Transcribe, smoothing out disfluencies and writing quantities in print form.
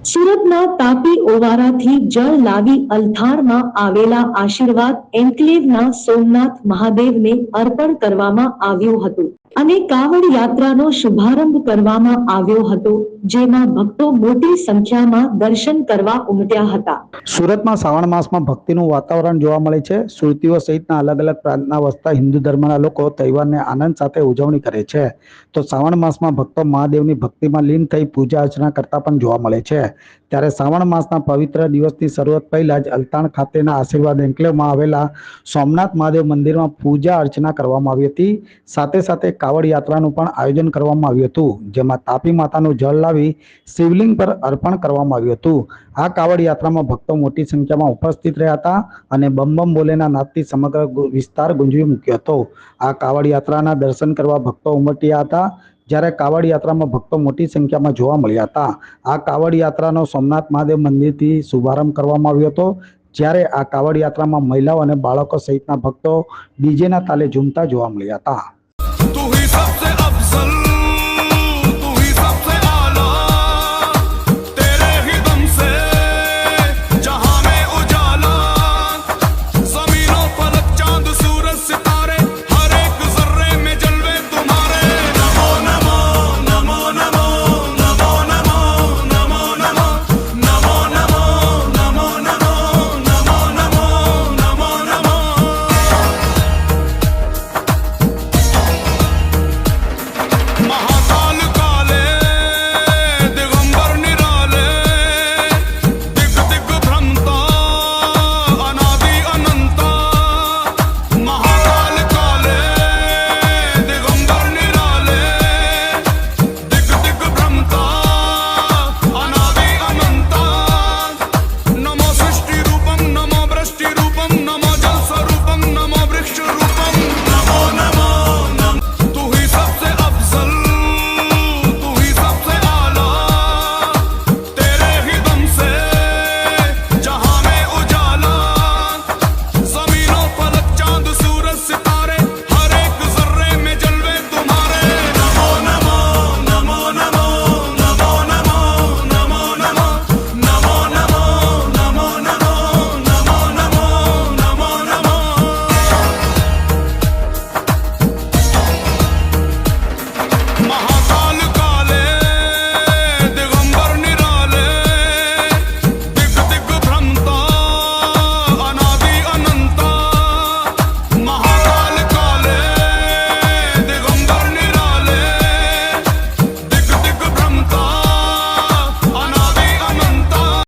સુરતના તાપી ઓવારાથી જળ લાવી અલથાણમાં આવેલા આશીર્વાદ એન્કલેવના સોમનાથ મહાદેવને અર્પણ કરવામાં આવ્યું હતું અને કાવડ યાત્રાનો શુભારંભ કરવામાં આવ્યો હતો, જેમાં ભક્તો મોટી સંખ્યામાં દર્શન કરવા ઉમટ્યા હતા। સુરતમાં શ્રાવણ માસમાં ભક્તિનું વાતાવરણ જોવા મળે છે। સુરતીઓ સહિતના અલગ અલગ પ્રાંતના વસતા હિન્દુ ધર્મના લોકો તહેવારને આનંદ સાથે ઉજવણી કરે છે। તો શ્રાવણ માસમાં ભક્તો મહાદેવની ભક્તિમાં લીન થઈ પૂજા અર્ચના કરતા પણ જોવા મળે છે। ત્યારે શ્રાવણ માસના પવિત્ર દિવસની શરૂઆત પહેલા જ અલથાણ ખાતેના આશીર્વાદ એન્કલેવમાં આવેલા સોમનાથ મહાદેવ મંદિરમાં પૂજા અર્ચના કરવામાં આવી હતી। સાથે સાથે કાવડ યાત્રાનું પણ આયોજન કરવામાં આવ્યું હતું, જેમાં તાપી માતાનું જળ લાવી શિવલિંગ પર અર્પણ કરવામાં આવ્યું હતું। આ કાવડ યાત્રામાં ભક્તો મોટી સંખ્યામાં ઉપસ્થિત રહ્યા હતા અને બમ બમ બોલેના નાદથી સમગ્ર વિસ્તાર ગુંજવી મૂક્યો હતો। આ કાવડ યાત્રાના દર્શન કરવા ભક્તો ઉમટ્યા હતા, જ્યારે કાવડ યાત્રામાં ભક્તો મોટી સંખ્યામાં જોવા મળ્યા હતા। આ કાવડ યાત્રાનો સોમનાથ મહાદેવ મંદિરથી શુભારંભ કરવામાં આવ્યો હતો, જ્યારે આ કાવડ યાત્રામાં મહિલાઓ અને બાળકો સહિતના ભક્તો ડીજેના તાલે ઝૂમતા જોવા મળ્યા હતા।